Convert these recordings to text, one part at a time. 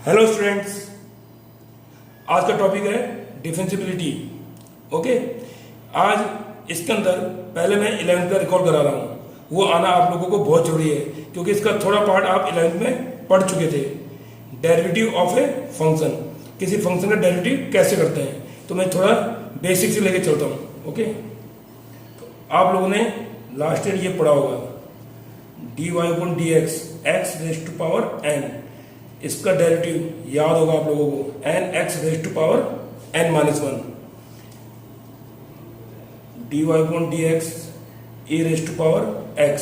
Hello students, आज का topic है डिफरेंशिएबिलिटी। ओके, आज इसके अंदर पहले मैं 11th का रिकॉल करा रहा हूँ। वो आना आप लोगों को बहुत जरूरी है क्योंकि इसका थोड़ा पार्ट आप 11th में पढ़ चुके थे। डेरिवेटिव ऑफ ए फंक्शन, किसी फंक्शन का डेरिवेटिव कैसे करते हैं, तो मैं थोड़ा बेसिक से लेके चलता हूँ। ओके, तो आप लोगों ने लास्ट ईयर ये पढ़ा होगा, dy upon dx x raise to power n, इसका डेरिवेटिव याद होगा आप लोगों को, n x raise to power n minus 1। dy upon dx e raise to power x,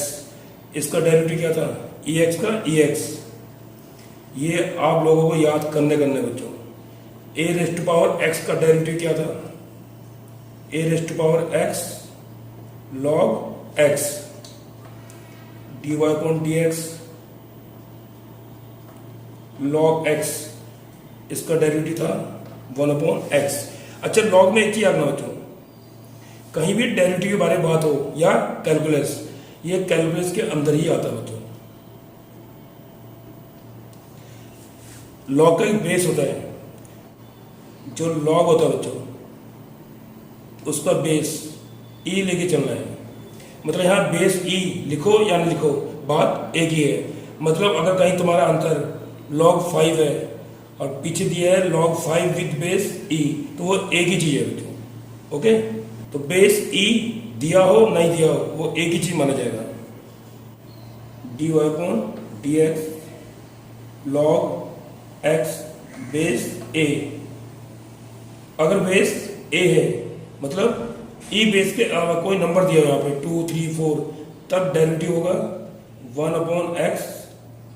इसका डेरिवेटिव क्या था, ex का ex। ये आप लोगों को याद करने बच्चों। a raise to power x का डेरिवेटिव क्या था, a raise to power x log x। dy upon dx log x, इसका डेरिवेटिव था 1 अपॉन x। अच्छा, log में एक चीज याद ना बच्चों, कहीं भी डेरिवेटिव के बारे में बात हो या कैलकुलस, ये कैलकुलस के अंदर ही आता है बच्चों। log का एक बेस होता है, जो log होता है बच्चों, उसका बेस e लेके चलना है। मतलब यहाँ बेस e लिखो या नहीं लिखो, बात एक ही है। मतलब अगर कहीं तुम्हारा आंसर log 5 है और पीछे दिया है log 5 विद बेस e, तो वो एक ही चीज है बच्चों। ओके, तो बेस e दिया हो नहीं दिया हो, वो एक ही चीज माना जाएगा। dy upon dx log x base a। अगर बेस a है मतलब e बेस के अलावा कोई नंबर दिया हो यहाँ पे 2, 3, 4, तब डेरिवेटिव होगा 1 upon x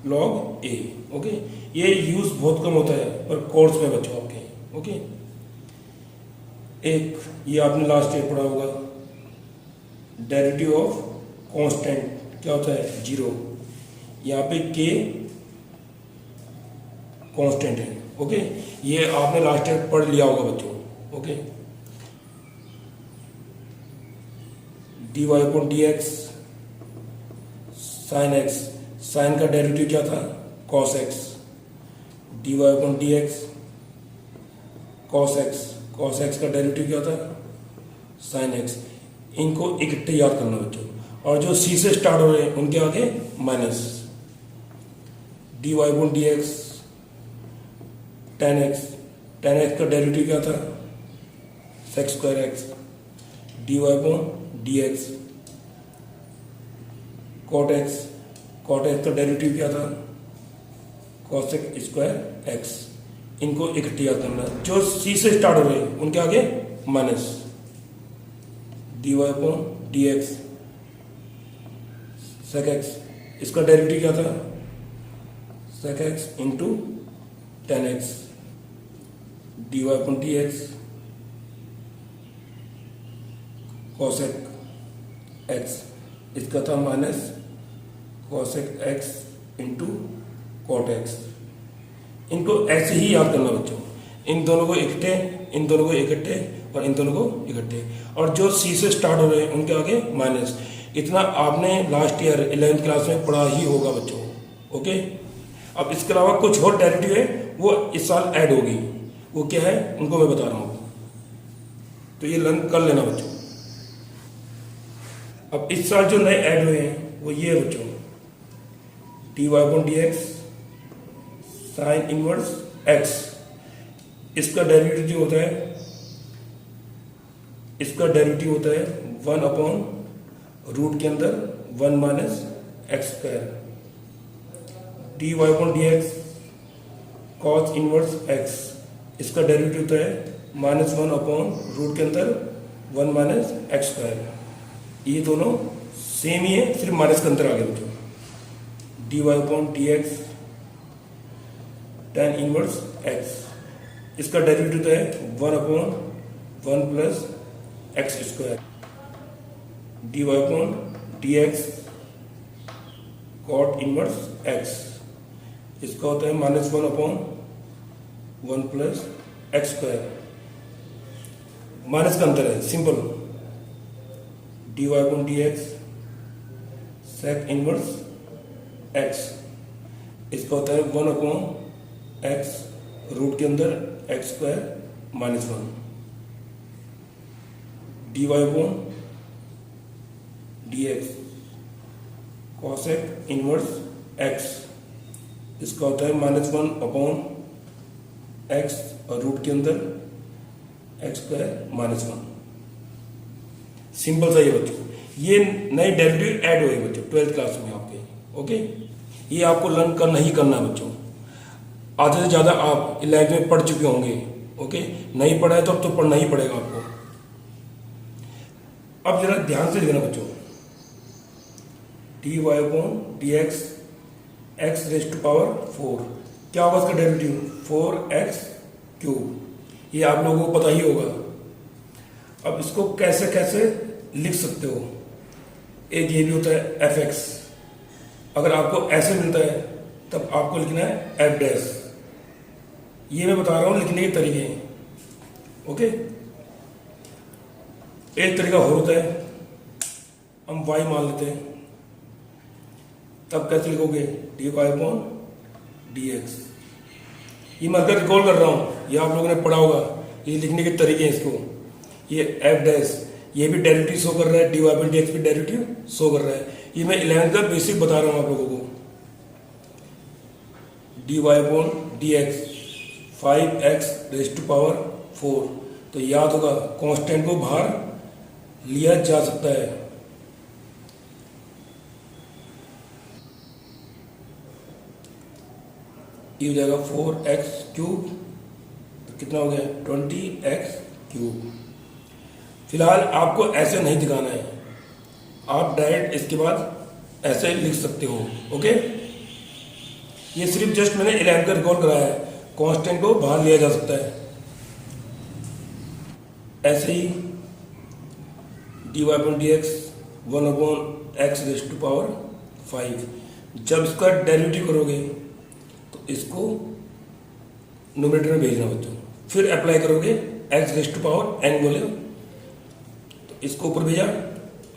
log a। Okay, ये यूज बहुत कम होता है पर कोर्स में बच्चों आपके। ओके, एक ये आपने लास्ट ईयर पढ़ा होगा, डेरिवेटिव ऑफ कांस्टेंट क्या होता है, 0। यहाँ पे k कांस्टेंट है। ओके, ये आपने लास्ट ईयर पढ़ लिया होगा बच्चों। Okay, dy upon dx sine x, sine का डेरिवेटिव क्या था, cos x। dy upon dx cos x, cos x का डेरिवेटिव क्या था, sin x। इनको इकट्ठे याद करना बच्चों, और जो c से स्टार्ट हो रहे हैं उनके आगे minus. dy upon dx tan x, tan x का डेरिवेटिव क्या था, sec square x। dy upon dx cot x, cot x का डेरिवेटिव क्या था, cosec स्क्वायर x। इनको इकट्ठे याद करना, जो c से स्टार्ट हो रहे हैं उनके आगे minus. dy upon dx sec x, इसका डेरिवेटिव क्या था, sec x into tan x। dy upon dx cosec x, इसका था minus cosec x into cot x। इनको ऐसे ही याद करना बच्चों, इन दोनों को इकट्ठे, इन दोनों को इकट्ठे और इन दोनों को इकट्ठे, और जो c से स्टार्ट हो रहे हैं उनके आगे माइनस। इतना आपने लास्ट ईयर 11th क्लास में पढ़ा ही होगा बच्चों। ओके, अब इसके अलावा कुछ और डेरिवेटिव है वो इस साल ऐड होगी, वो क्या है उनको मैं बता रहा हूँ, तो ये लर्न कर लेना बच्चों। अब इस साल जो नए ऐड हुए हैं वो ये है बच्चों, dy upon dx sine inverse x, इसका डेरिवेटिव जो होता है, इसका डेरिवेटिव होता है 1 अपॉन रूट के अंदर 1 minus x square. dy upon dx cos inverse x, इसका डेरिवेटिव होता है माइनस 1 अपॉन रूट के अंदर 1 माइनस एक्स स्क्वायर। ये दोनों सेम ही है, सिर्फ माइनस के अंदर आ गया बच्चों। dy upon dx tan inverse x, इसका डेरिवेटिव तो है 1 upon 1 plus x square. dy upon dx cot inverse x, इसका होता है minus 1 upon 1 plus x square. Minus का अंतर है, simple. dy upon dx sec inverse x, इसका होता है 1 अपॉन एक्स रूट के अंदर x square minus 1 dy upon dx cosec inverse x, इसका होता है -1 अपॉन x और रूट के अंदर एक्स स्क्वायर -1। सिंपल सा ये बच्चों, ये नई डेरिवेटिव ऐड हुई बच्चों 12th क्लास में आपके। ओके, ये आपको लर्न करना ही करना है बच्चों। आधे से ज़्यादा आप 11th में पढ़ चुके होंगे। ओके, नहीं पढ़ा है तो अब तो पढ़ना ही पड़ेगा आपको। अब जरा ध्यान से देखना बच्चों, dy upon dx x raise to power 4, क्या होगा इसका डेरिवेटिव 4x क्यूब, ये आप लोगों को पता ही होगा। अब इसको कैसे कैसे लिख सकते हो, एक ये भी होता है fx, अगर आपको ऐसे मिलता है तब आपको लिखना है f डैश। ये मैं बता रहा हूं लिखने के तरीके हैं। ओके, एक तरीका और होता है, हम y मान लेते हैं, तब कैसे लिखोगे dy अपॉन dx। ये मैं अगर रिकॉल कर रहा हूं, ये आप लोगों ने पढ़ा होगा, ये लिखने के तरीके हैं इसको। ये f डैश, ये भी डेरिवेटिव शो कर रहा है, dy अपॉन dx भी डेरिवेटिव शो कर रहा है। ये मैं 11th का बेसिक बता रहा हूं आप लोगों को। dy upon dx 5x raise to power 4, तो याद होगा कांस्टेंट को बाहर लिया जा सकता है। ये हो जाएगा 4x क्यूब, तो कितना हो गया 20x क्यूब। फिलहाल आपको ऐसे नहीं दिखाना है, आप डायरेक्ट इसके बाद ऐसे लिख सकते हो। ओके, ये सिर्फ जस्ट मैंने 11th का रिकॉल कराया है, कांस्टेंट को बाहर लिया जा सकता है। ऐसे ही dy upon dx 1 upon x raise to power 5, जब इसका डेरिवेटिव करोगे तो इसको न्यूमरेटर में भेजना बच्चों, फिर अप्लाई करोगे x raise to power n बोले तो इसको ऊपर भेजा,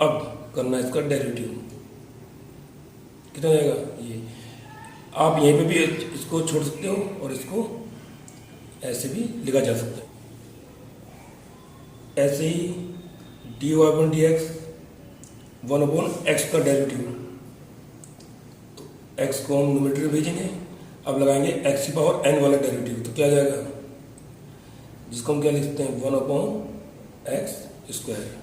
अब करना है इसका डेरिवेटिव, कितना जाएगा ये। आप यहीं पे भी इसको छोड़ सकते हो और इसको ऐसे भी लिखा जा सकता है। ऐसे ही dy upon dx 1 upon x का डेरिवेटिव, तो x को हम न्यूमरेटर में भेजेंगे, अब लगाएंगे x की पावर n वाला डेरिवेटिव, तो क्या जाएगा, जिसको हम क्या लिख सकते हैं 1 upon x square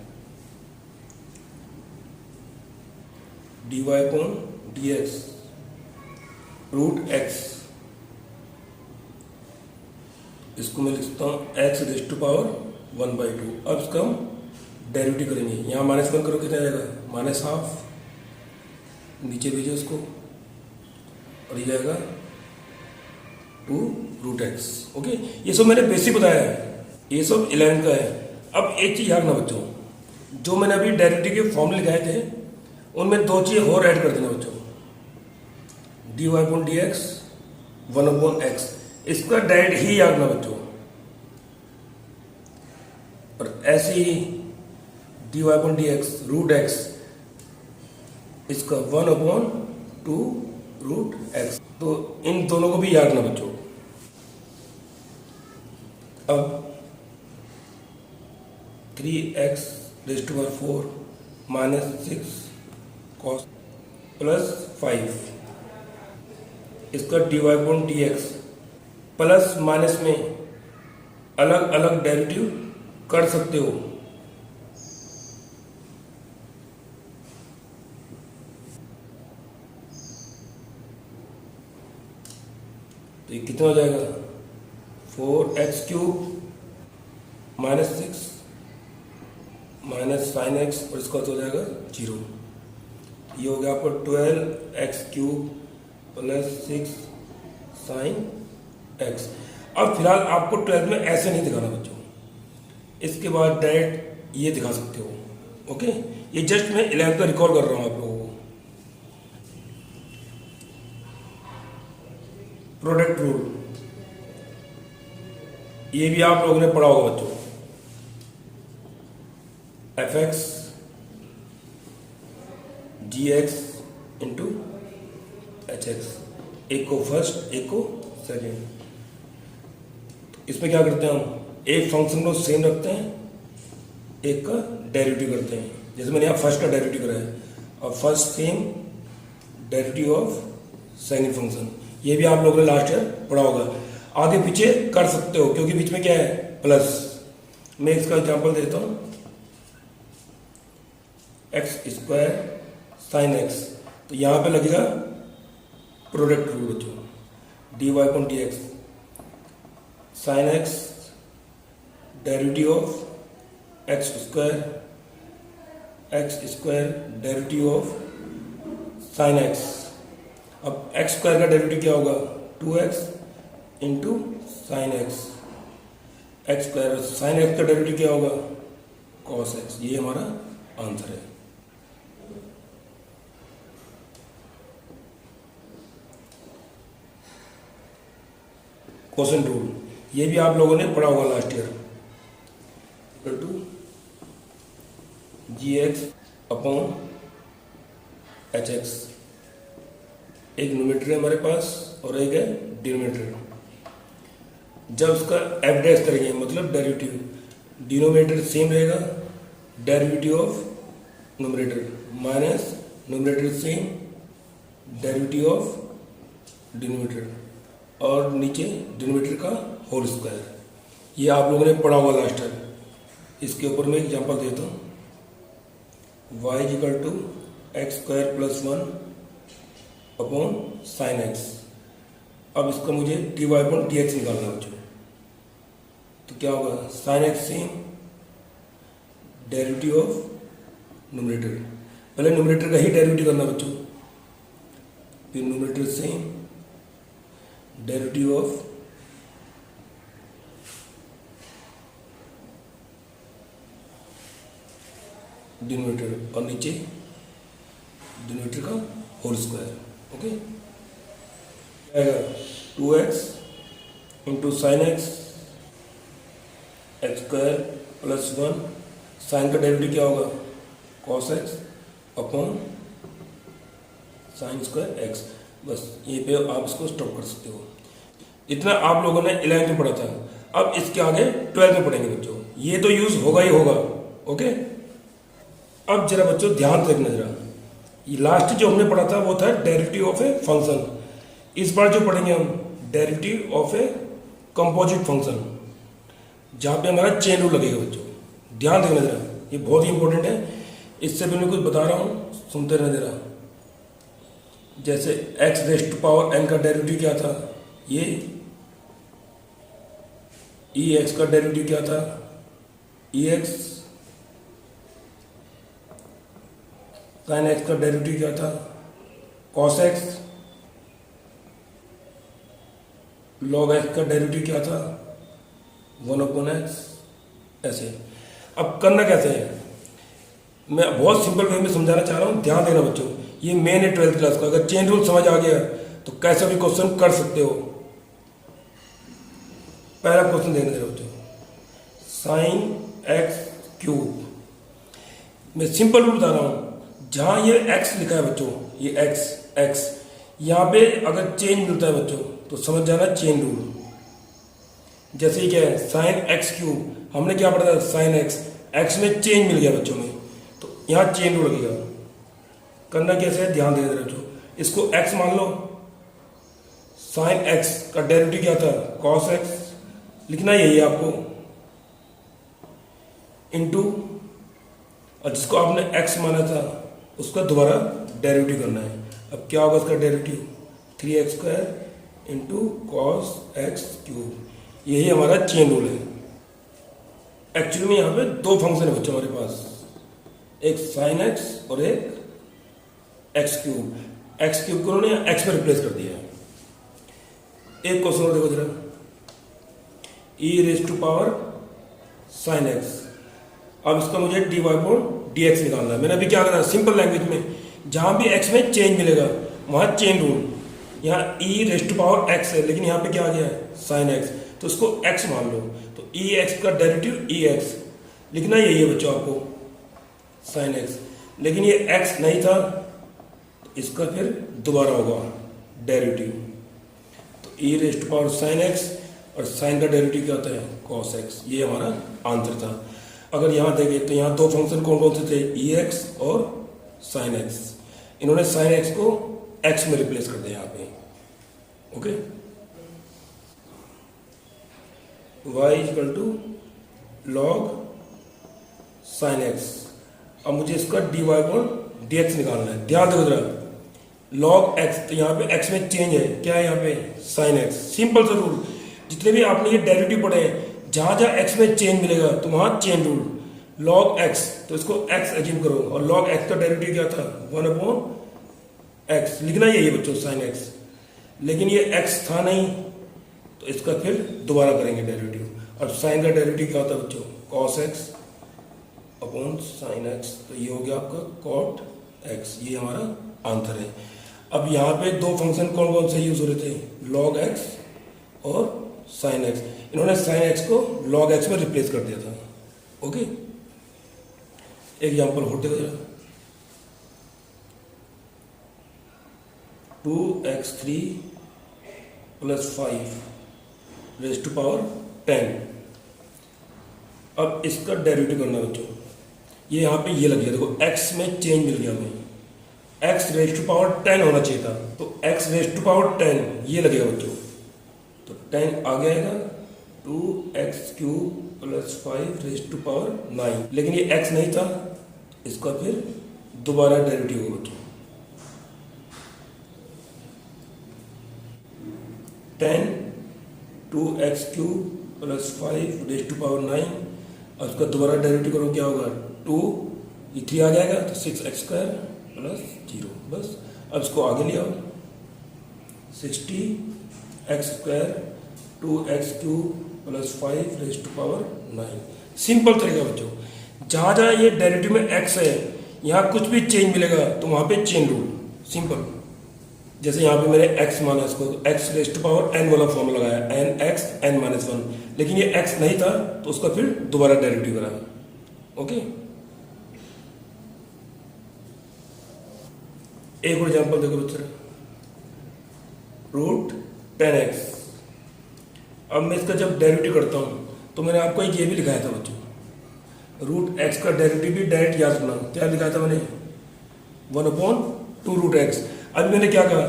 dy upon dx root x, इसको मैं लिख सकता हूँ x रेज टू पावर 1/2। अब इसका हम डेरिवेटिव करेंगे, यहाँ -1 करो कितना जाएगा -12, नीचे भेजो इसको और ये जाएगा 2 रूट x। ओके, ये सब मैंने बेसिक बताया है, ये सब 11th का है। अब एक चीज याद ना बच्चों, जो मैंने अभी डेरिवेटिव के फॉर्मूले लिखाए थे उनमें 2 चीजें और ऐड कर देना बच्चों, dy upon dx 1 upon x, इसका डायरेक्ट ही याद ना बच्चों। और ऐसे ही dy upon dx root x, इसका 1 अपॉन 2 रूट x, तो इन दोनों को भी याद ना बच्चों। अब 3x raise to power 4 -6 cos plus 5, इसका dy upon dx plus minus में अलग अलग डेरिवेटिव कर सकते हो। तो ये कितना हो जाएगा 4x cube -6 minus sign x, और इसका हो जाएगा 0। ये हो गया आपको 12x cube plus 6 sign x. अब फिलहाल आपको 12th में ऐसे नहीं दिखाना बच्चों, इसके बाद डायरेक्ट ये दिखा सकते हो। ओके, ये जस्ट मैं 11th का रिकॉर्ड कर रहा हूं आप लोगों को। प्रोडक्ट रूल, ये भी आप लोगों ने पढ़ा होगा बच्चों। fx gx इंटू hx, एक को फर्स्ट एक को सेकेंड। इसमें क्या करते हैं हम, एक फंक्शन को सेम रखते हैं, एक का डेरिवेटिव करते हैं। जैसे मैंने यहाँ फर्स्ट का डेरिवेटिव करा है, और first sem derivative of second function, ये भी आप लोगों ने लास्ट ईयर पढ़ा होगा। आगे पीछे कर सकते हो क्योंकि बीच में क्या है, प्लस। मैं इसका एग्जांपल देता हूँ, एक्स स्क्वायर साइन एक्स, तो यहाँ पे लगेगा प्रोडक्ट रूल बच्चों, d y upon d x sine x derivative of x square derivative of sine x. अब एक्स स्क्वायर का डेरिवेटिव क्या होगा, 2x into sine x square, sine x का डेरिवेटिव क्या होगा, कॉस एक्स। ये हमारा आंसर है। क्वेश्चन रूल, ये भी आप लोगों ने पढ़ा होगा last year, equal to g x upon h x. एक न्यूमेरेटर है हमारे पास और एक है डिनोमिनेटर। जब उसका एफ डैश करेंगे मतलब डेरिवेटिव, डिनोमिनेटर सेम रहेगा, derivative of numerator minus numerator same derivative of denominator, और नीचे डिनोमिनेटर का होल स्क्वायर। ये आप लोगों ने पढ़ा होगा लास्ट ईयर। इसके ऊपर मैं एग्जांपल देता हूँ, y equal to x square plus 1 upon sine x. अब इसका मुझे d y upon d x निकालना है बच्चों, तो क्या होगा, sine x same derivative of numerator, पहले न्यूमेरेटर का ही डेरिवेटिव करना बच्चों, फिर numerator same derivative of denominator, और नीचे डिनोमिनेटर का होल स्क्वायर। ओके, आएगा 2x into sine x square plus 1, sine का डेरिवेटिव क्या होगा, cos x upon sine square x. बस ये पे आप इसको स्टॉप कर सकते हो। इतना आप लोगों ने 11th में पढ़ा था। अब इसके आगे 12th में पढ़ेंगे बच्चों, ये तो यूज होगा ही होगा। ओके, अब जरा बच्चों ध्यान से देखना जरा, ये लास्ट जो हमने पढ़ा था वो था डेरिवेटिव ऑफ ए फंक्शन। इस बार जो पढ़ेंगे हम derivative of a composite function, जहां पे हमारा चेन रूल लगेगा बच्चों। ध्यान देना जरा, ये बहुत ही इंपॉर्टेंट है। इससे भी मैं कुछ बता रहा हूं, सुनते रहना जरा। जैसे x raised to power n का डेरिवेटिव क्या था, ये ई एक्स का डेरिवेटिव क्या था, ई एक्स, साइन एक्स का डेरिवेटिव क्या था, कॉस एक्स, लॉग एक्स का डेरिवेटिव क्या था, 1/x। ऐसे अब करना कैसे है, मैं बहुत सिंपल वे में समझाना चाह रहा हूं, ध्यान देना बच्चों। ये मेन है 12th क्लास का। अगर चेन रूल समझ आ गया तो कैसा भी क्वेश्चन कर सकते हो। पहला क्वेश्चन देखने दे बच्चों, साइन एक्स क्यूब। मैं सिंपल रूल बता रहा हूं, जहां ये x लिखा है बच्चों, ये x यहां पे अगर चेंज मिलता है बच्चों तो समझ जाना चेन रूल। जैसे ही क्या है, साइन एक्स क्यूब, हमने क्या पढ़ा था, साइन एक्स में चेंज मिल गया बच्चों में, तो यहां चेन रूल लगेगा। करना कैसे है, ध्यान देना बच्चों। इसको x मान लो, साइन एक्स का डेरिवेटिव क्या था, कॉस एक्स, लिखना यही है आपको, इनटू, और जिसको आपने x माना था उसका दोबारा डेरिवेटिव करना है। अब क्या होगा इसका derivative, 3x² into cos x cube. यही हमारा चेन रूल है। एक्चुअली में यहाँ पे दो फंक्शन है बच्चों हमारे पास, एक साइन एक्स और एक एक्स क्यूब। एक्स क्यूब को उन्होंने एक्स में रिप्लेस कर दिया है। एक क्वेश्चन और देखो जरा, e raise to power sine x. अब इसका मुझे d y upon d x निकालना है। मैंने अभी क्या करा, सिंपल लैंग्वेज में, जहां भी एक्स में चेंज मिलेगा वहां चेन रूल। यहाँ ई रेज टू पावर एक्स है, लेकिन यहाँ पे क्या आ गया है, साइन एक्स, तो इसको एक्स मान लो। तो ई एक्स का डेरिवेटिव ई एक्स, लिखना यही है बच्चों आपको, साइन एक्स। लेकिन ये एक्स नहीं था, तो इसका फिर दोबारा होगा डेरिवेटिव। तो e raise to power sine x, और साइन का डेरिवेटिव क्या होता है, कॉस एक्स। ये हमारा आंसर था। अगर यहाँ देखें तो यहाँ दो फंक्शन कौन कौन से थे, ई एक्स और साइन एक्स। इन्होंने साइन एक्स को एक्स में रिप्लेस कर दिया यहाँ पे। Okay, y equal to log sine x. अब मुझे इसका dy अपॉन dx निकालना है। ध्यान दो जरा, लॉग एक्स, तो यहाँ पे x में चेंज है, क्या है यहाँ पे, साइन एक्स। सिंपल सा रूल, जितने भी आपने ये डेरिवेटिव पढ़े हैं, जहाँ जहाँ x में चेंज मिलेगा तो वहाँ चेंज रूल। लॉग x, तो इसको x एज्यूम करो, और लॉग x का डेरिवेटिव क्या था, 1 अपॉन एक्स। लिखना यही है बच्चों, साइन एक्स। लेकिन ये x था नहीं, तो इसका फिर दोबारा करेंगे डेरिवेटिव। और साइन का डेरिवेटिव क्या होता है बच्चों, cos x upon sine x. तो ये हो गया आपका कॉट एक्स। ये हमारा आंसर है। अब यहाँ पे दो फंक्शन कौन कौन से यूज हो रहे थे, लॉग एक्स और साइन एक्स। इन्होंने साइन एक्स को लॉग एक्स में रिप्लेस कर दिया था। ओके, एग्जाम्पल होते हुए 2x3 + 5 रेज़ टू पावर 10। अब इसका डेरिवेटिव करना बच्चों। ये यहाँ पे ये लग गया, देखो x में चेंज मिल गया हमें, x रेज़ टू पावर 10 होना चाहिए था, तो x रेज़ टू पावर 10 ये लगेगा बच्चों। तो 10 आ जाएगा 2x³ + 5 रेज़ टू पावर 9। लेकिन ये x नहीं था, इसका फिर दोबारा डेरिवेटिव होगा बच्चों। 10 2x³ + 5 रेज़ टू पावर 9, और उसका दोबारा डेरिवेटिव करो, क्या होगा, 2, ये 3 आ जाएगा, तो 6x² + 0। बस अब इसको आगे ले आओ, 60x² 2x³ + 5 rays to power 9। Simple तरीका बच्चों, जहाँ जहाँ ये डेरिवेटिव में x है, यहाँ कुछ भी चेंज मिलेगा तो वहाँ पे चेंज रूल। सिंपल, जैसे यहाँ पे मैंने x माना, इसको x raise to power n वाला फॉर्म लगाया, nx n-1, लेकिन ये x नहीं था तो उसका फिर दोबारा डेरिवेटिव करा। ओके, एक और एग्जाम्पल देखो बच्चे, √10x। अब मैं इसका जब डेरिवेटिव करता हूँ तो मैंने आपको एक ये भी लिखाया था बच्चों, √x का डेरिवेटिव भी डायरेक्ट याद रखना। क्या लिखाया था मैंने, 1/2√x। अब मैंने क्या कहा,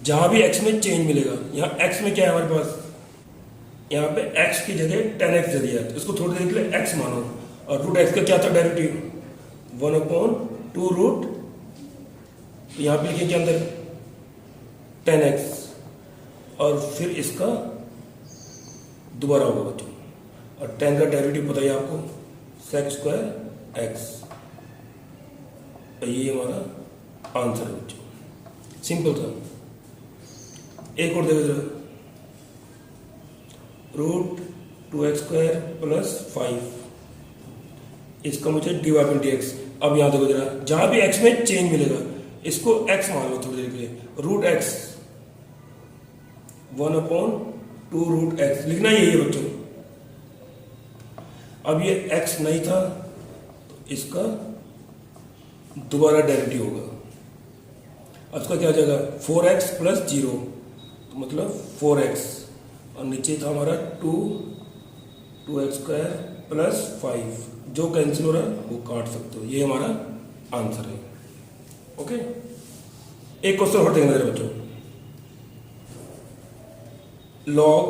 जहाँ भी x में चेंज मिलेगा, यहाँ x में क्या है हमारे पास, यहाँ पे x की जगह 10x दे दिया, तो इसको थोड़ी देर के लिए x मानो। और √x का क्या था डेरिवेटिव, 1/2√, तो यहाँ पे लिखे क्या अंदर 10x, और फिर इसका दोबारा होगा बच्चों। और 10 का डेरिवेटिव पता है आपको, sec² x। ये हमारा आंसर है बच्चों, सिंपल था। एक और देखो जरा, √2x² + 5, इसका मुझे dy/dx। अब यहाँ देखो जरा, जहाँ भी x में चेंज मिलेगा इसको x मान लो थोड़ी देर के लिए, √x 1/2√x। लिखना यही है बच्चों। अब ये x नहीं था तो इसका दोबारा डेरिवेटिव होगा। अब इसका क्या हो जाएगा, 4x + 0, तो मतलब 4x, और नीचे था हमारा 2x² + 5, जो कैंसिल हो रहा है वो काट सकते हो। ये हमारा आंसर है। ओके, एक क्वेश्चन और देखेंगे मेरे बच्चों, लॉग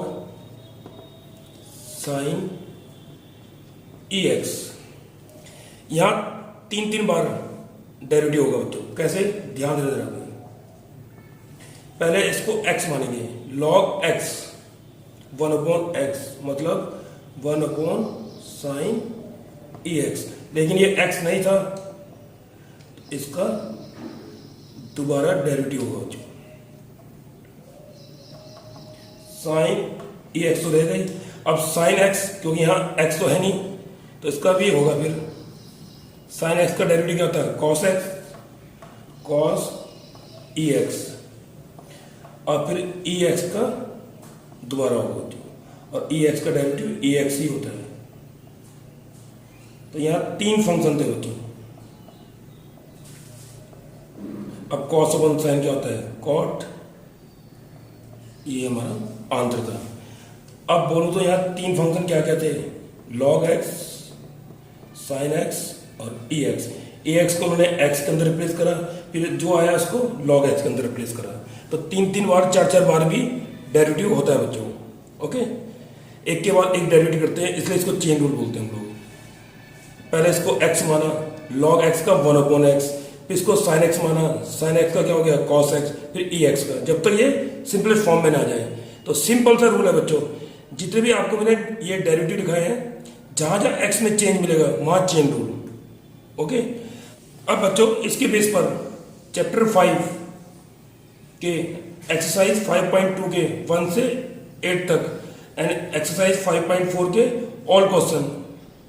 साइन ex। यहाँ 3 बार डेरिवेटिव होगा बच्चों। कैसे, ध्यान देना जरा। पहले इसको x मानेंगे, log x 1/x, मतलब 1/sin ex। लेकिन ये x नहीं था, इसका दोबारा डेरिवेटिव होगा बच्चों। साइन ex तो रह गई, अब साइन x, क्योंकि यहाँ x तो है नहीं, तो इसका भी होगा फिर साइन x का डेरिवेटिव क्या होता है, cos x, cos ex, और फिर ex का दोबारा होगा, और ex का डेरिवेटिव ex ही होता है। तो यहाँ 3 फंक्शन थे बच्चों। अब cos अपन साइन क्या होता है, cot। ये हमारा आंसर था। अब बोलूँ तो यहाँ तीन फंक्शन क्या क्या थे, log x, sin x और ex। ex को उन्होंने x के अंदर रिप्लेस करा, फिर जो आया उसको log x के अंदर रिप्लेस करा। तो तीन तीन बार चार चार बार भी डेरिवेटिव होता है बच्चों। ओके, एक के बाद एक डेरिवेटिव करते हैं, इसलिए इसको चेन रूल बोलते हैं हम लोग। पहले इसको x माना, log x का 1/x, फिर इसको sin x माना, sin x का क्या हो गया cos x, फिर ex का, जब तक ये सिंपलेस्ट फॉर्म में ना जाए। तो सिंपल सा रूल है बच्चों, जितने भी आपको मैंने ये डेरिवेटिव दिखाए हैं, जहां जहां x में चेंज मिलेगा वहां चेन रूल। ओके, अब बच्चों इसके बेस पर चैप्टर 5 के एक्सरसाइज 5.2 के 1 से 8 तक एंड एक्सरसाइज 5.4 के ऑल क्वेश्चन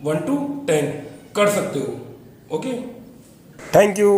1 to 10 कर सकते हो। Okay, thank you.